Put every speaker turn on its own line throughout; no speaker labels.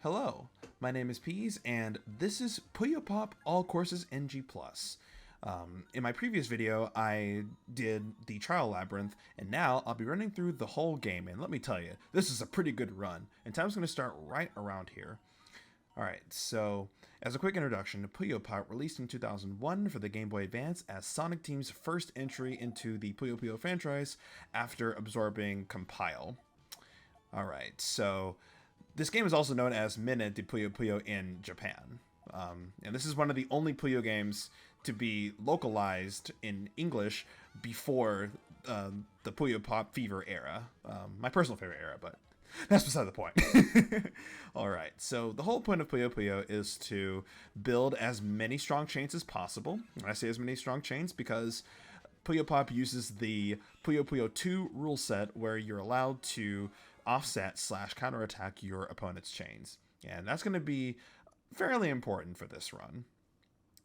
Hello, my name is Peas, and this is Puyo Pop All Courses NG+. In my previous video, I did the Trial Labyrinth, and now I'll be running through the whole game, and let me tell you, this is a pretty good run, and time's going to start right around here. Alright, so, as a quick introduction, Puyo Pop released in 2001 for the Game Boy Advance as Sonic Team's first entry into the Puyo Puyo franchise after absorbing Compile. Alright, so this game is also known as Minute de Puyo Puyo in Japan. And this is one of the only Puyo games to be localized in English before the Puyo Pop Fever era. My personal favorite era, but that's beside the point. Alright, so the whole point of Puyo Puyo is to build as many strong chains as possible. And I say as many strong chains because Puyo Pop uses the Puyo Puyo Tsuu rule set where you're allowed to offset / counterattack your opponent's chains. And that's going to be fairly important for this run.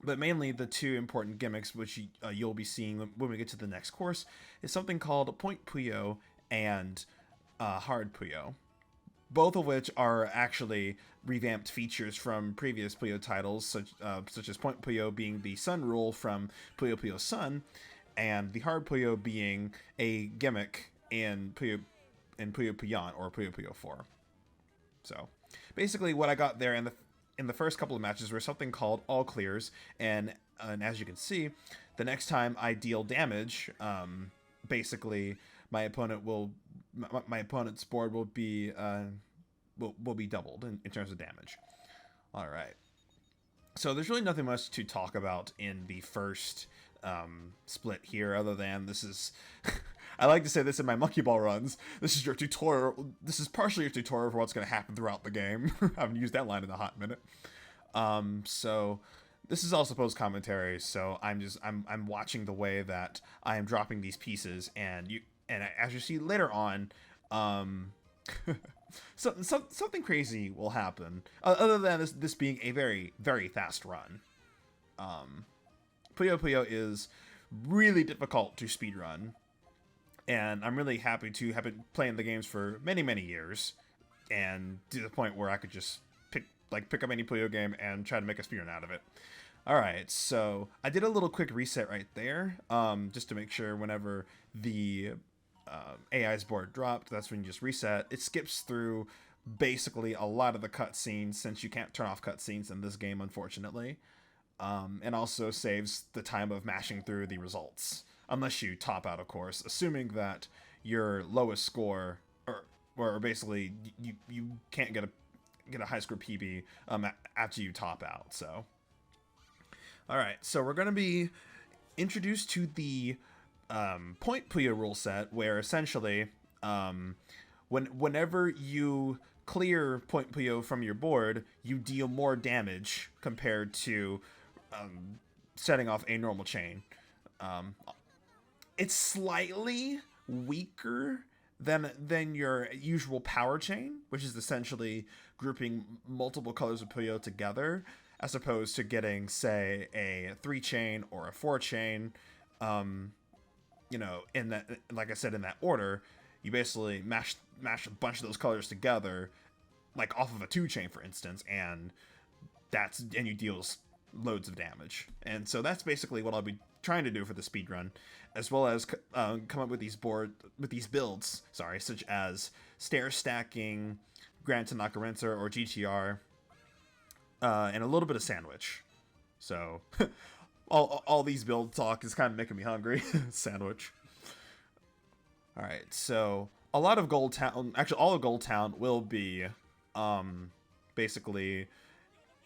But mainly the two important gimmicks which you'll be seeing when we get to the next course is something called Point Puyo and Hard Puyo. Both of which are actually revamped features from previous Puyo titles, such as Point Puyo being the Sun rule from Puyo Puyo Sun, and the Hard Puyo being a gimmick in Puyo Puyon or Puyo Puyo 4. So, basically what I got there in the first couple of matches were something called all clears, and as you can see, the next time I deal damage, basically my opponent's board will be doubled in terms of damage. All right. So there's really nothing much to talk about in the first split here, other than this is. I like to say this in my monkey ball runs. This is your tutorial. This is partially your tutorial for what's going to happen throughout the game. I haven't used that line in a hot minute. So this is all supposed commentary. So I'm watching the way that I am dropping these pieces, and as you see later on, something crazy will happen. Other than this being a very, very fast run. Puyo Puyo is really difficult to speedrun. And I'm really happy to have been playing the games for many, many years, and to the point where I could just pick up any Puyo game and try to make a speedrun out of it. Alright, so I did a little quick reset right there, just to make sure whenever the AI's board dropped, that's when you just reset. It skips through basically a lot of the cutscenes, since you can't turn off cutscenes in this game, unfortunately. And also saves the time of mashing through the results. Unless you top out, of course, assuming that your lowest score, or basically you can't get a high score PB after you top out. So, all right, so we're gonna be introduced to the Point Puyo rule set, where essentially, whenever you clear Point Puyo from your board, you deal more damage compared to setting off a normal chain. It's slightly weaker than your usual power chain, which is essentially grouping multiple colors of Puyo together, as opposed to getting, say, a 3-chain or a 4-chain. In that, like I said, in that order, you basically mash a bunch of those colors together, like off of a 2-chain, for instance, and you deal loads of damage. And so that's basically what I'll be trying to do for the speedrun, as well as come up with these builds, such as Stair-stacking Grand Tanaka Rinser or GTR, and a little bit of Sandwich. So all these build talk is kind of making me hungry. Sandwich. Alright, so a lot of Gold Town, actually all of Gold Town will be basically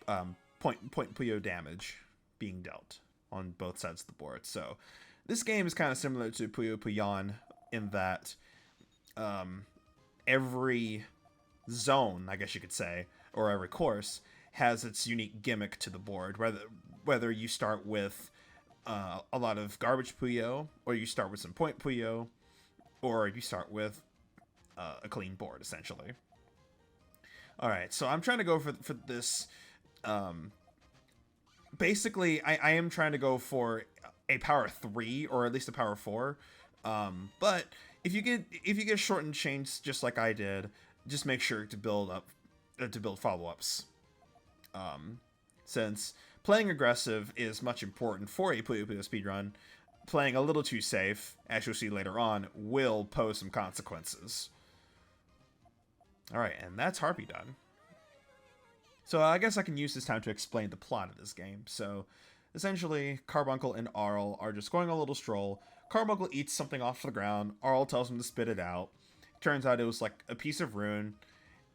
Point Puyo damage being dealt on both sides of the board. So this game is kind of similar to Puyo Puyon in that every zone, I guess you could say, or every course, has its unique gimmick to the board. Whether you start with a lot of Garbage Puyo, or you start with some Point Puyo, or you start with a clean board, essentially. Alright, so I'm trying to go for this. Basically, I am trying to go for a power 3, or at least a power 4. But if you get shortened chains just like I did, just make sure to build up to build follow-ups. Since playing aggressive is much important for a Puyo Puyo speedrun, playing a little too safe, as you'll see later on, will pose some consequences. Alright, and that's Harpy done. So I guess I can use this time to explain the plot of this game. So, essentially, Carbuncle and Arl are just going on a little stroll. Carbuncle eats something off the ground. Arl tells him to spit it out. Turns out it was like a piece of rune.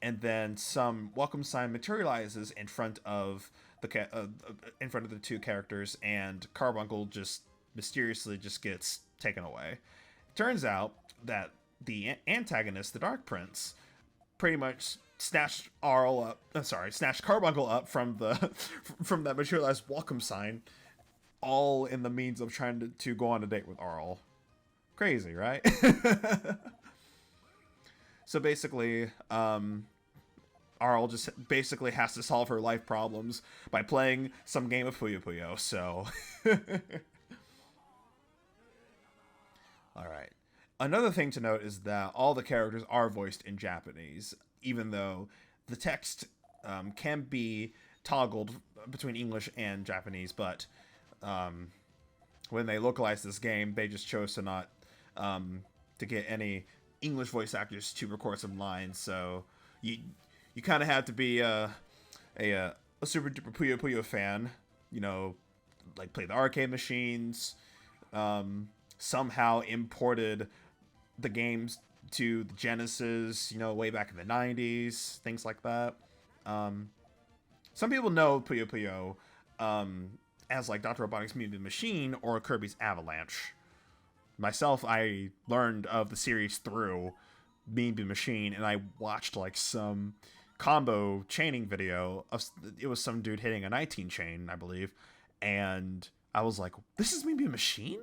And then some welcome sign materializes in front of the two characters, and Carbuncle just mysteriously just gets taken away. Turns out that the antagonist, the Dark Prince, pretty much snatched Carbuncle up from the from that materialized welcome sign, all in the means of trying to go on a date with Arl. Crazy, right? So basically, Arl just basically has to solve her life problems by playing some game of Puyo Puyo, so... Alright. Another thing to note is that all the characters are voiced in Japanese, even though the text can be toggled between English and Japanese, but when they localized this game, they just chose to not to get any English voice actors to record some lines, so you kind of have to be a super duper Puyo Puyo fan, you know, like play the arcade machines, somehow imported the games to the Genesis, you know, way back in the 90s, things like that. Some people know Puyo Puyo as like Dr. Robotnik's Mutant Machine or Kirby's Avalanche. Myself, I learned of the series through Mutant Machine, and I watched like some combo chaining video of, it was some dude hitting a 19 chain, I believe, and I was like, this is maybe a machine?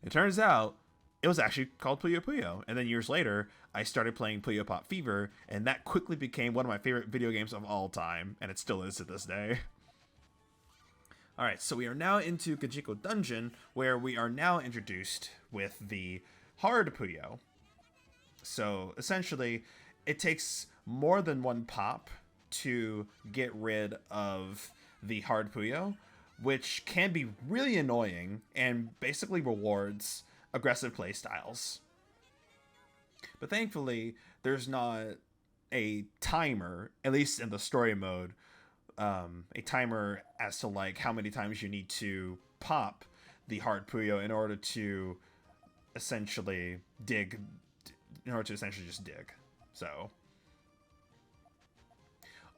It turns out it was actually called Puyo Puyo, and then years later I started playing Puyo Pop Fever, and that quickly became one of my favorite video games of all time, and it still is to this day. Alright, so we are now into Gajiko Dungeon, where we are now introduced with the hard Puyo. So essentially, it takes more than one pop to get rid of the hard Puyo, which can be really annoying and basically rewards aggressive playstyles. But thankfully, there's not a timer, at least in the story mode, a timer as to like how many times you need to pop the hard Puyo in order to essentially just dig. So,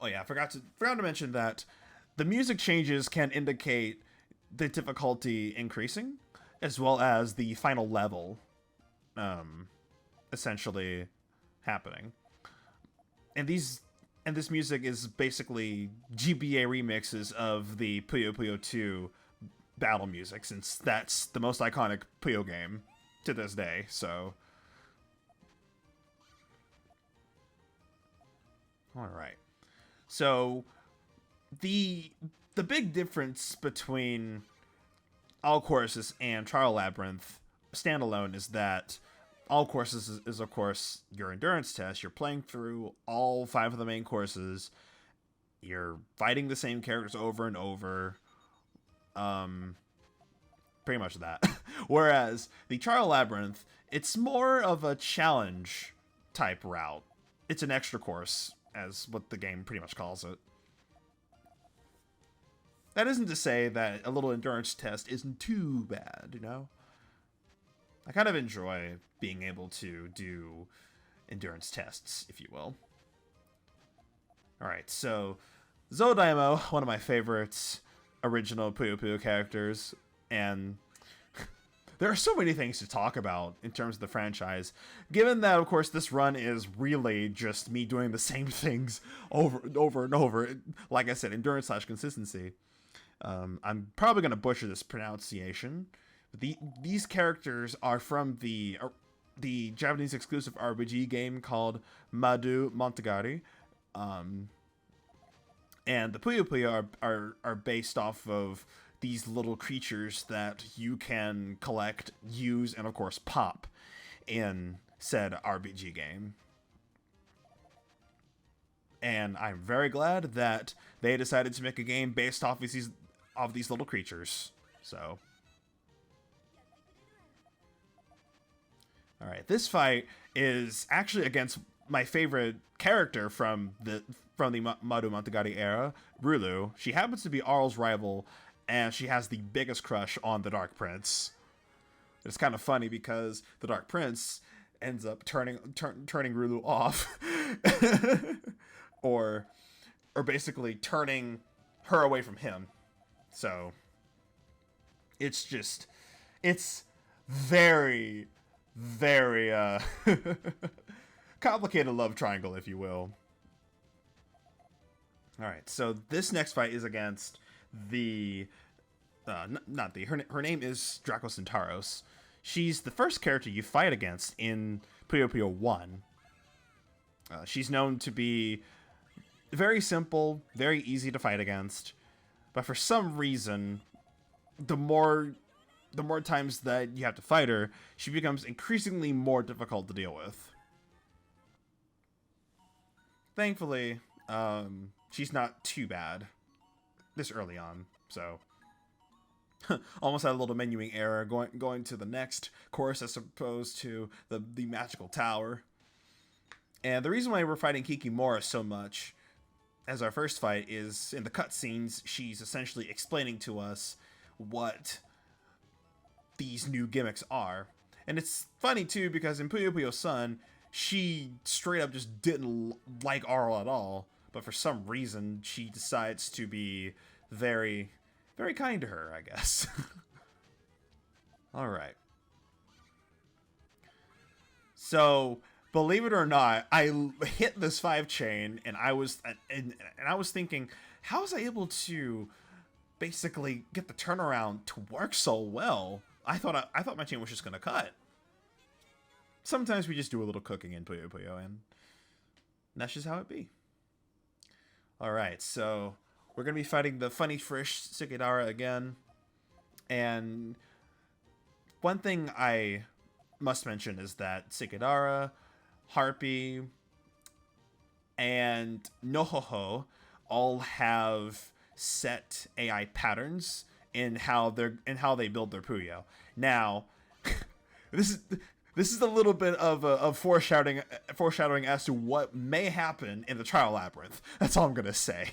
oh yeah, I forgot to mention that the music changes can indicate the difficulty increasing, as well as the final level, essentially happening. And this music is basically GBA remixes of the Puyo Puyo Tsuu battle music, since that's the most iconic Puyo game to this day, so... Alright. So, the big difference between All Courses and Trial Labyrinth standalone is that All Courses is of course your endurance test. You're playing through all 5 of the main courses. You're fighting the same characters over and over. Pretty much that. Whereas the Trial Labyrinth, it's more of a challenge type route. It's an extra course, as what the game pretty much calls it. That isn't to say that a little endurance test isn't too bad, you know? I kind of enjoy being able to do endurance tests, if you will. Alright, so Zodaimo, one of my favorites, original Puyo Puyo characters, and there are so many things to talk about in terms of the franchise, given that, of course, this run is really just me doing the same things over and over and over. Like I said, endurance / consistency. I'm probably going to butcher this pronunciation. These characters are from the Japanese exclusive RPG game called Madu Montagari. And the Puyo Puyo are based off of these little creatures that you can collect, use, and of course pop in said RPG game. And I'm very glad that they decided to make a game based off these little creatures. So, all right, this fight is actually against my favorite character from the Maru Monogatari era, Rulue. She happens to be Arl's rival, and she has the biggest crush on the Dark Prince. It's kind of funny because the Dark Prince ends up turning Rulue off, or basically turning her away from him. So it's very, very complicated love triangle, if you will. All right, so this next fight is against the her name is Draco Centauros. She's the first character you fight against in Puyo Puyo 1. She's known to be very simple, very easy to fight against, but for some reason, the more times that you have to fight her, she becomes increasingly more difficult to deal with. Thankfully, she's not too bad this early on, so almost had a little menuing error going to the next course as opposed to the magical tower. And the reason why we're fighting Kikimora so much as our first fight is in the cutscenes, she's essentially explaining to us what these new gimmicks are. And it's funny too because in Puyo Puyo Sun, she straight up just didn't like Arl at all, but for some reason she decides to be very, very kind to her, I guess. All right. So, believe it or not, I hit this 5 chain, and I was thinking, how was I able to basically get the turnaround to work so well? I thought my chain was just gonna cut. Sometimes we just do a little cooking in Puyo Puyo, and that's just how it be. All right, so we're gonna be fighting the funny fish Sekidara again, and one thing I must mention is that Sekidara, Harpy, and Nohoho all have set AI patterns in how they build their Puyo. Now, this is a little bit of foreshadowing as to what may happen in the Trial Labyrinth. That's all I'm gonna say.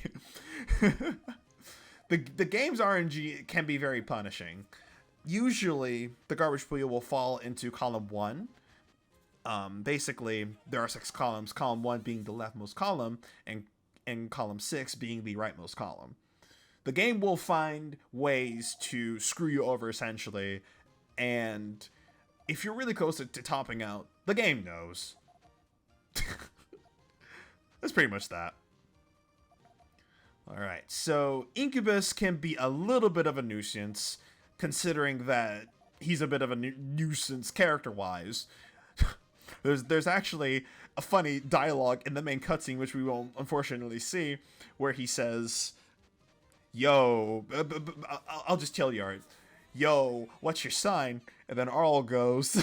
The game's RNG can be very punishing. Usually, the Garbage Puyo will fall into column 1. Basically, there are 6 columns, column 1 being the leftmost column, and column 6 being the rightmost column. The game will find ways to screw you over, essentially, and if you're really close to topping out, the game knows. That's pretty much that. Alright, so Incubus can be a little bit of a nuisance, considering that he's a bit of a nuisance character-wise. There's actually a funny dialogue in the main cutscene, which we won't unfortunately see, where he says, yo, I'll just tell you, alright, yo, what's your sign? And then Arl goes,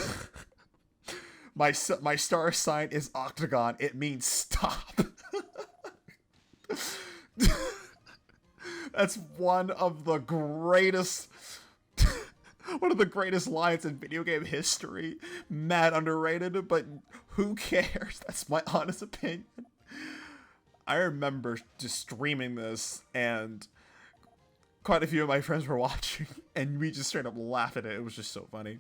my star sign is octagon, it means stop. That's one of the greatest lines in video game history. Mad underrated, but who cares? That's my honest opinion. I remember just streaming this, and quite a few of my friends were watching, and we just straight up laughed at it. It was just so funny.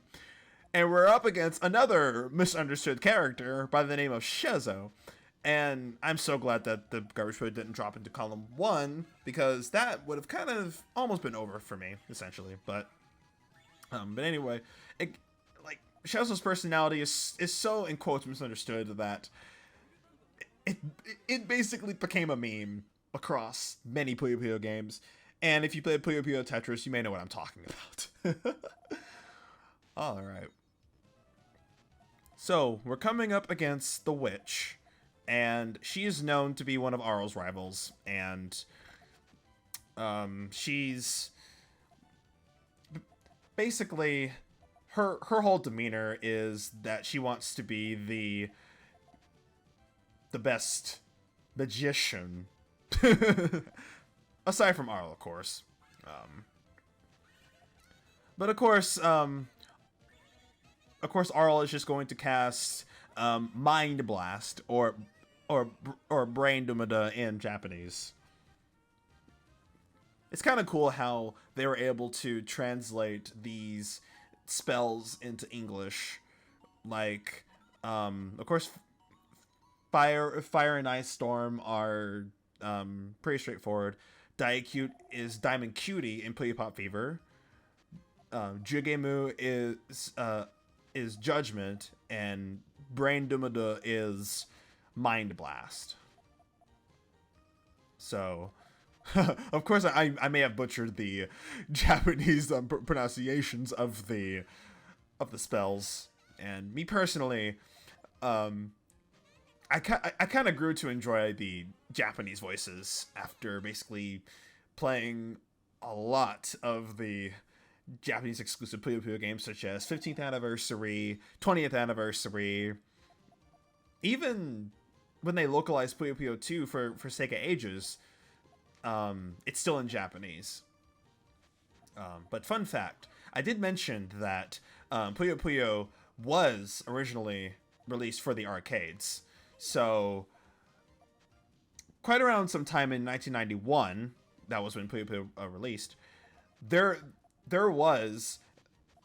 And we're up against another misunderstood character by the name of Shezo. And I'm so glad that the Garbage Puyo didn't drop into column 1, because that would have kind of almost been over for me, essentially. But anyway, Shezo's personality is so, in quotes, misunderstood that it basically became a meme across many Puyo Puyo games. And if you play Puyo Puyo Tetris, you may know what I'm talking about. Alright. So, we're coming up against the Witch. And she is known to be one of Arl's rivals. And she's basically, her whole demeanor is that she wants to be the best magician. Aside from Arl, of course. But of course, Arl is just going to cast Mind Blast or Brain Dumada in Japanese. It's kind of cool how they were able to translate these spells into English. Like, of course, Fire and Ice Storm are pretty straightforward. Diacute is Diamond Cutie in Puyo Pop Fever. Jugemu is Judgment, and Brain Dumada is Mind Blast. So, of course, I may have butchered the Japanese pronunciations of the spells, and me personally, I kind of grew to enjoy the Japanese voices after basically playing a lot of the Japanese exclusive Puyo Puyo games, such as 15th Anniversary, 20th Anniversary. Even when they localized Puyo Puyo 2 for Sega Ages, it's still in Japanese. But fun fact, I did mention that Puyo Puyo was originally released for the arcades. So, quite around some time in 1991, that was when Puyo Puyo released, there was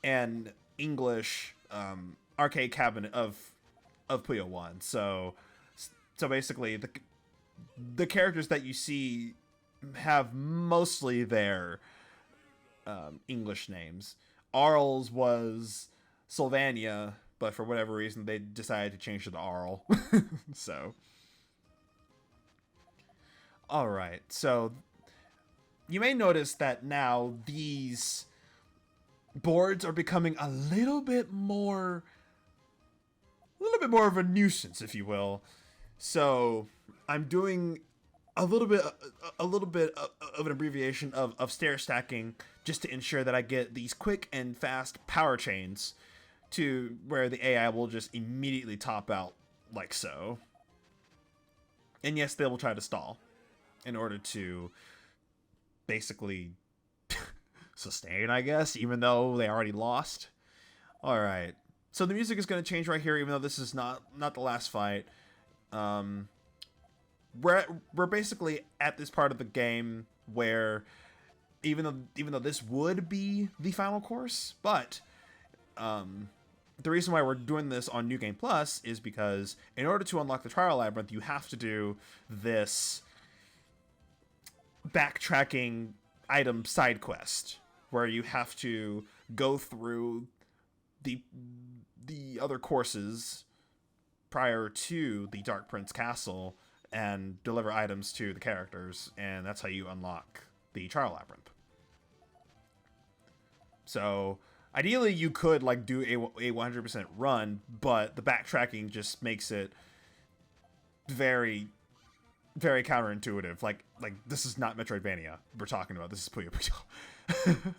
an English arcade cabinet of Puyo 1. So basically, the characters that you see have mostly their English names. Arl's was Sylvania, but for whatever reason, they decided to change it to Arl. So, alright, so you may notice that now these boards are becoming a little bit more of a nuisance, if you will. So I'm doing a little bit of an abbreviation of stair stacking just to ensure that I get these quick and fast power chains to where the AI will just immediately top out like so. And yes, they will try to stall in order to basically sustain, I guess, even though they already lost. Alright, so the music is going to change right here, even though this is not the last fight. We're basically at this part of the game where even though this would be the final course, but the reason why we're doing this on New Game Plus is because in order to unlock the Trial Labyrinth, you have to do this backtracking item side quest where you have to go through the other courses prior to the Dark Prince Castle and deliver items to the characters, and that's how you unlock the Trial Labyrinth. So ideally, you could like do a 100% run, but the backtracking just makes it very, very counterintuitive. Like this is not Metroidvania we're talking about. This is Puyo Puyo.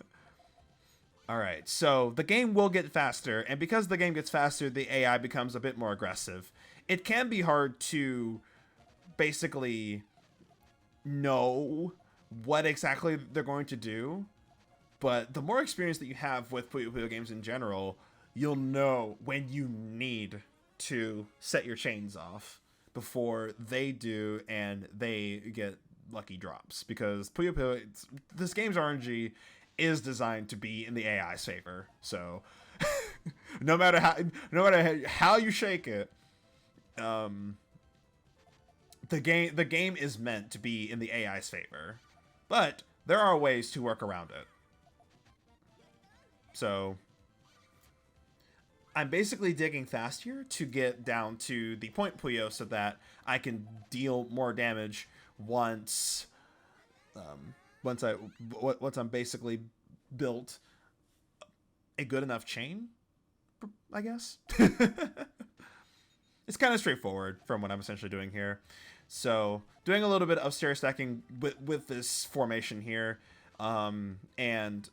All right, so the game will get faster, and because the game gets faster, the AI becomes a bit more aggressive. It can be hard to basically know what exactly they're going to do. But the more experience that you have with Puyo Puyo games in general, you'll know when you need to set your chains off before they do and they get lucky drops. Because Puyo Puyo, this game's RNG is designed to be in the AI's favor. So no matter how you shake it, the game is meant to be in the AI's favor. But there are ways to work around it. So I'm basically digging fast here to get down to the Point Puyo so that I can deal more damage once I'm basically built a good enough chain, I guess. It's kind of straightforward from what I'm essentially doing here. So doing a little bit of stair stacking with this formation here, and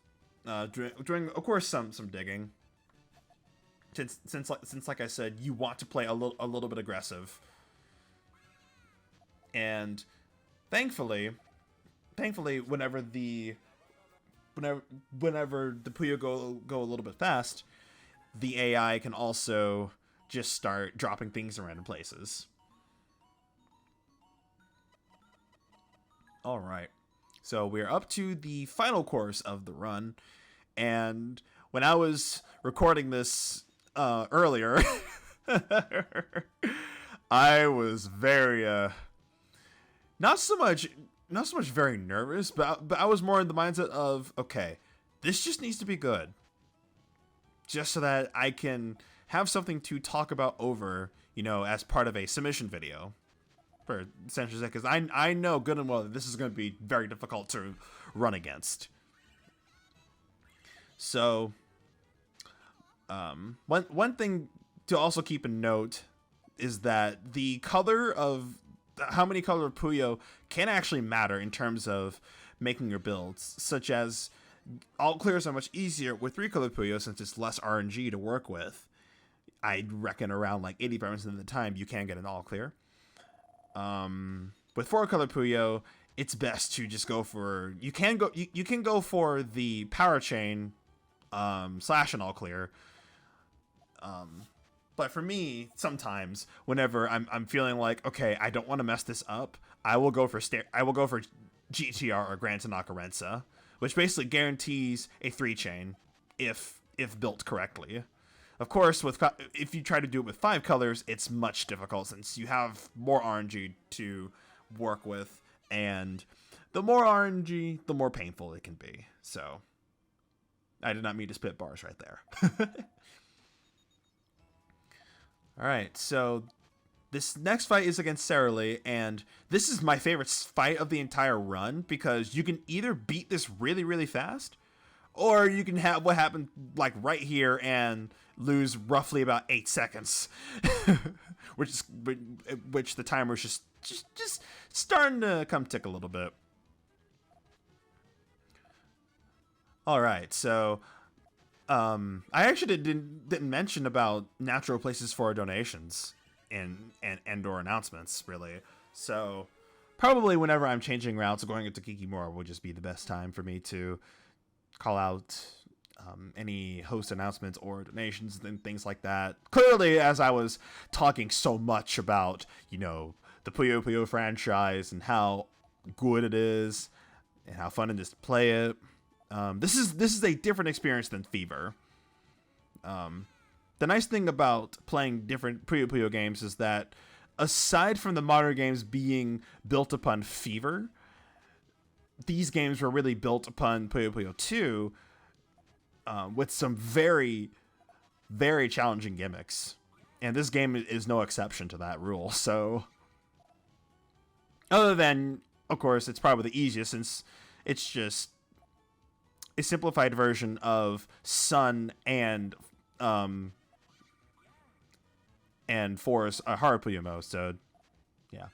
doing of course some digging. Since like I said, you want to play a little bit aggressive. And thankfully, whenever the Puyo go a little bit fast, the AI can also just start dropping things in random places. All right. So we're up to the final course of the run, and when I was recording this earlier, I was very not so much very nervous, but I was more in the mindset of, okay, this just needs to be good, just so that I can have something to talk about over, as part of a submission video. For essentially, because I know good and well that this is going to be very difficult to run against. So, one thing to also keep in note is that the color of how many color of Puyo can actually matter in terms of making your builds, such as all clears are much easier with 3-color Puyo since it's less RNG to work with. I reckon around like 80% of the time you can get an all clear. With 4-color Puyo, it's best to just go for, you can go for the power chain slash an all clear. But for me, sometimes whenever I'm feeling like, okay, I don't want to mess this up, I will go for GTR or Grand Tanaka, which basically guarantees a 3-chain if built correctly. Of course, if you try to do it with 5 colors, it's much difficult since you have more RNG to work with, and the more RNG, the more painful it can be. So, I did not mean to spit bars right there. Alright, so this next fight is against Rulue, and this is my favorite fight of the entire run, because you can either beat this really, really fast, or you can have what happened like right here and lose roughly about 8 seconds, which the timer's just starting to come tick a little bit. All right, so I actually didn't mention about natural places for donations and or announcements really. So probably whenever I'm changing routes or going into Kikimora will just be the best time for me to call out any host announcements or donations and things like that. Clearly, as I was talking so much about, the Puyo Puyo franchise and how good it is and how fun it is to play it, this is a different experience than Fever. The nice thing about playing different Puyo Puyo games is that aside from the modern games being built upon Fever, these games were really built upon Puyo Puyo Tsuu, with some very, very challenging gimmicks. And this game is no exception to that rule. So, other than, of course, it's probably the easiest since it's just a simplified version of Sun and Forest Hard Puyo mode. So, yeah.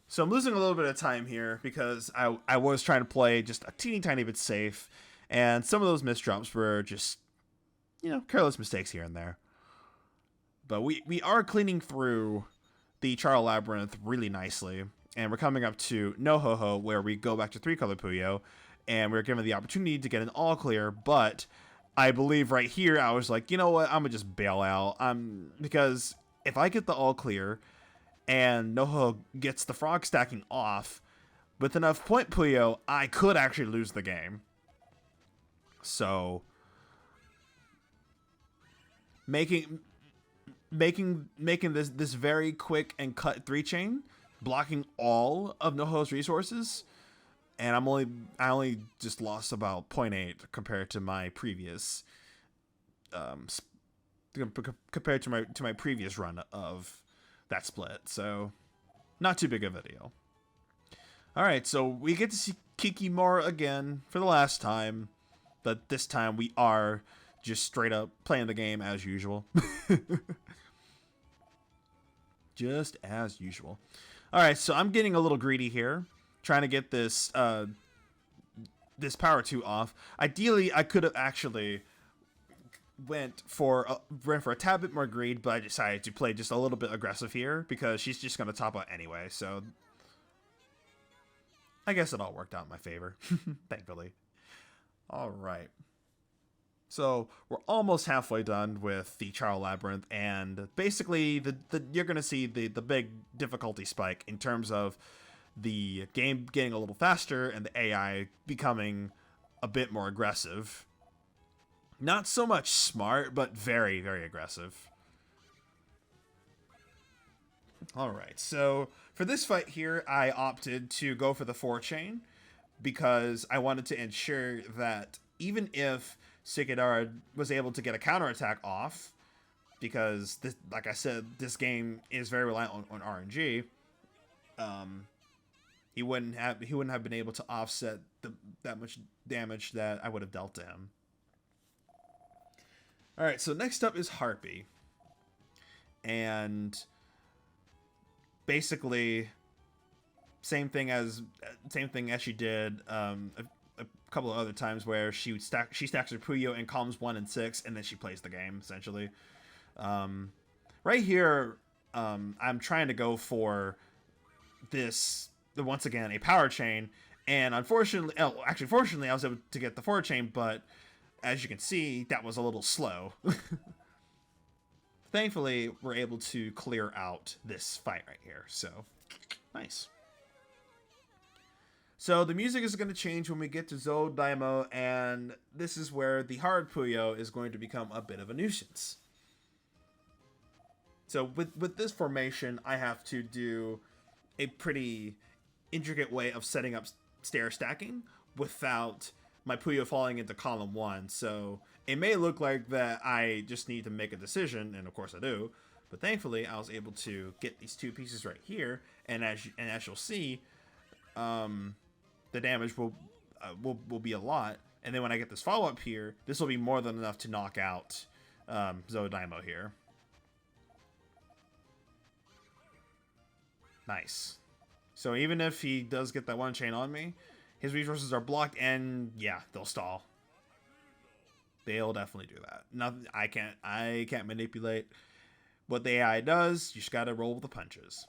So I'm losing a little bit of time here because I was trying to play just a teeny tiny bit safe, and some of those misdrops were just, careless mistakes here and there. But we are cleaning through the Trial Labyrinth really nicely, and we're coming up to No Ho Ho, where we go back to 3-color Puyo, and we're given the opportunity to get an all clear, but I believe right here I was like, you know what, I'm gonna just bail out. Because if I get the all clear and No Ho Ho gets the frog stacking off, with enough Point Puyo, I could actually lose the game. So, making this very quick and cut 3-chain, blocking all of No Ho Ho's resources, and I only just lost about 0.8 compared to my previous previous run of that split. So, not too big of a deal. All right, so we get to see Kikimora again for the last time. But this time we are just straight up playing the game as usual. Just as usual. Alright, so I'm getting a little greedy here. Trying to get this this power 2 off. Ideally, I could have actually went for a tad bit more greed, but I decided to play just a little bit aggressive here because she's just going to top out anyway. So I guess it all worked out in my favor, thankfully. All right. So we're almost halfway done with the Trial Labyrinth, and basically you're going to see the big difficulty spike in terms of the game getting a little faster and the AI becoming a bit more aggressive. Not so much smart, but very, very aggressive. Alright, so for this fight here, I opted to go for the 4-chain because I wanted to ensure that even if Sugidara was able to get a counterattack off, because, this, like I said, this game is very reliant on RNG, he wouldn't have been able to offset that much damage that I would have dealt to him. Alright, so next up is Harpy. And basically, same thing as she did a couple of other times, where she stacks her Puyo in columns 1 and 6, and then she plays the game, essentially. Right here, I'm trying to go for this, once again, a power chain, and unfortunately, fortunately, I was able to get the 4-chain, but as you can see, that was a little slow. Thankfully, we're able to clear out this fight right here, so nice. So the music is going to change when we get to Zou Daimo, and this is where the hard Puyo is going to become a bit of a nuisance. So with this formation, I have to do a pretty intricate way of setting up stair stacking without my Puyo falling into column 1, so it may look like that I just need to make a decision, and of course I do, but thankfully I was able to get these 2 pieces right here, and as you'll see, the damage will be a lot, and then when I get this follow-up here, this will be more than enough to knock out Zou Daimo here. Nice. So even if he does get that 1-chain on me, his resources are blocked, and yeah, they'll stall. They'll definitely do that. Nothing. I can't manipulate what the AI does. You just gotta roll with the punches.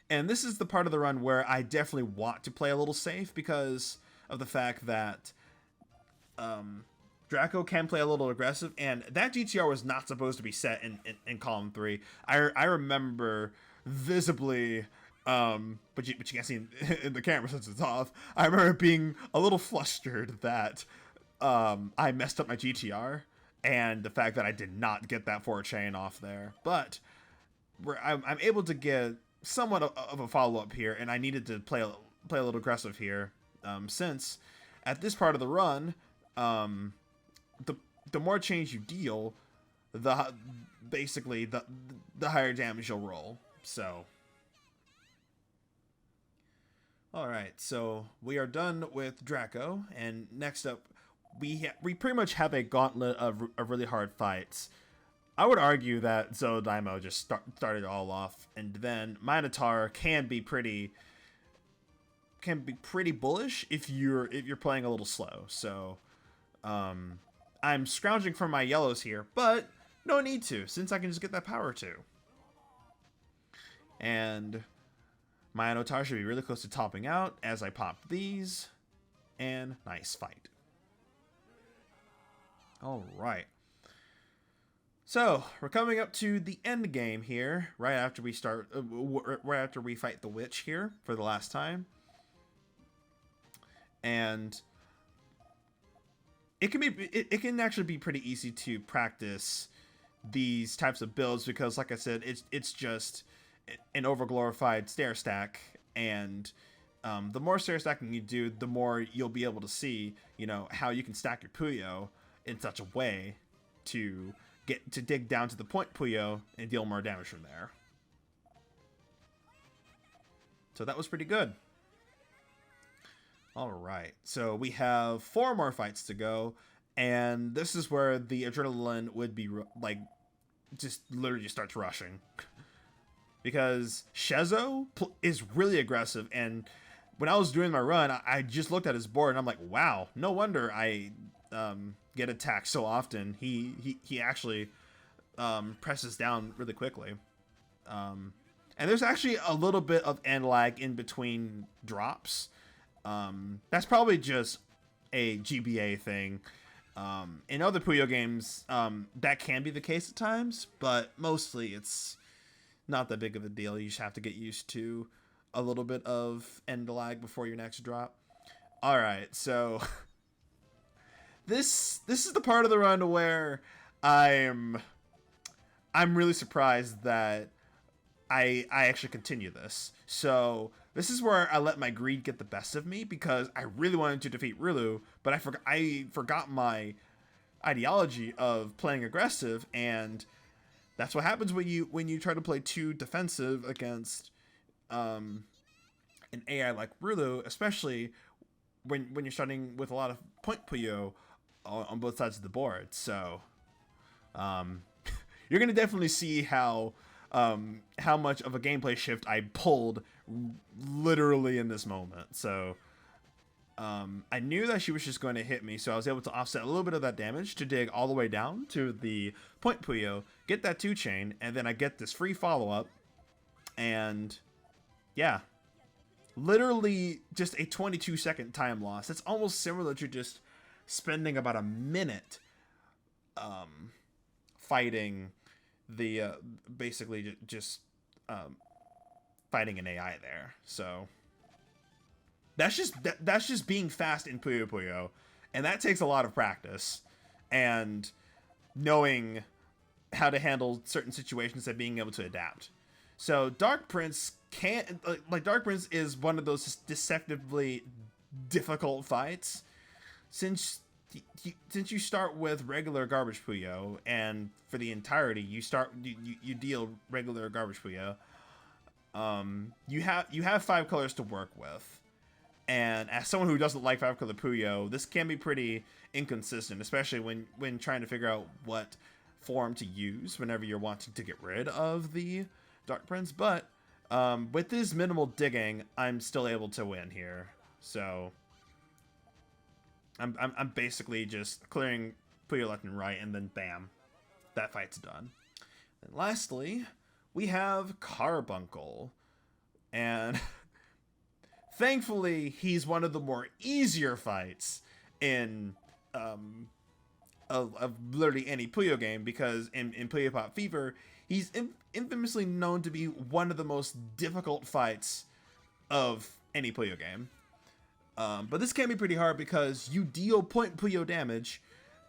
And this is the part of the run where I definitely want to play a little safe because of the fact that Draco can play a little aggressive, and that GTR was not supposed to be set in column 3. I remember visibly. But you can't see in the camera since it's off. I remember being a little flustered that I messed up my GTR, and the fact that I did not get that 4-chain off there. But I'm able to get somewhat of a follow-up here, and I needed to play a little aggressive here, since at this part of the run, the more chains you deal, basically the higher damage you'll roll. So. Alright, so we are done with Draco, and next up, we pretty much have a gauntlet of really hard fights. I would argue that Zou Daimo just started it all off, and then Minotaur can be pretty bullish if you're playing a little slow. So, I'm scrounging for my yellows here, but no need to, since I can just get that power too. And Minotaur should be really close to topping out as I pop these, and nice fight. Alright. So, we're coming up to the end game here, right after we fight the witch here for the last time. And it can actually be pretty easy to practice these types of builds because, like I said, it's just an overglorified stair stack, and the more stair stacking you do, the more you'll be able to see, how you can stack your Puyo in such a way to dig down to the Point Puyo and deal more damage from there. So that was pretty good. Alright, so we have 4 more fights to go, and this is where the adrenaline would be, just literally starts rushing. Because Shezo is really aggressive, and when I was doing my run, I just looked at his board, and I'm like, wow, no wonder I get attacked so often, he actually presses down really quickly. And there's actually a little bit of end lag in between drops. That's probably just a GBA thing. In other Puyo games, that can be the case at times, but mostly it's not that big of a deal. You just have to get used to a little bit of end lag before your next drop. All right, so this is the part of the run where I'm really surprised that I actually continue this. So this is where I let my greed get the best of me, because I really wanted to defeat Rulue, but I forgot my ideology of playing aggressive, and that's what happens when you try to play too defensive against an AI like Rulue, especially when you're starting with a lot of Point Puyo on both sides of the board. So you're gonna definitely see how much of a gameplay shift I pulled literally in this moment. So I knew that she was just going to hit me, so I was able to offset a little bit of that damage to dig all the way down to the Point Puyo, get that 2-chain, and then I get this free follow-up, and yeah, literally just a 22-second time loss. It's almost similar to just spending about a minute fighting the basically just fighting an AI there. So that's just being fast in Puyo Puyo, and that takes a lot of practice and knowing how to handle certain situations and being able to adapt. So Dark Prince can't, like, Dark Prince is one of those deceptively difficult fights, since you start with regular Garbage Puyo, and for the entirety you deal regular Garbage Puyo. You have 5 colors to work with, and as someone who doesn't like 5-color Puyo, this can be pretty inconsistent, especially when trying to figure out what form to use whenever you're wanting to get rid of the Dark Prince. But with this minimal digging, I'm still able to win here. So I'm basically just clearing Puyo left and right, and then bam, that fight's done. And lastly, we have Carbuncle, and thankfully he's one of the more easier fights in of literally any Puyo game, because in Puyo Pop Fever, he's infamously known to be one of the most difficult fights of any Puyo game. But this can be pretty hard because you deal Point Puyo damage,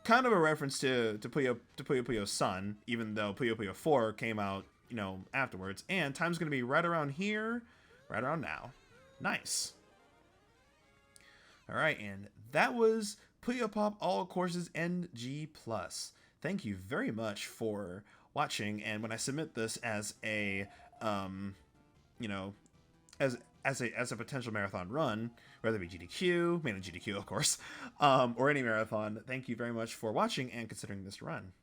kind of a reference to Puyo Puyo's son, even though Puyo Puyo 4 came out, you know, afterwards. And time's going to be right around here, right around now. Nice. All right, and that was Puyo Pop All Courses NG+. Thank you very much for watching, and when I submit this as a, you know, as a potential marathon run, whether it be GDQ, mainly GDQ, of course, or any marathon, thank you very much for watching and considering this run.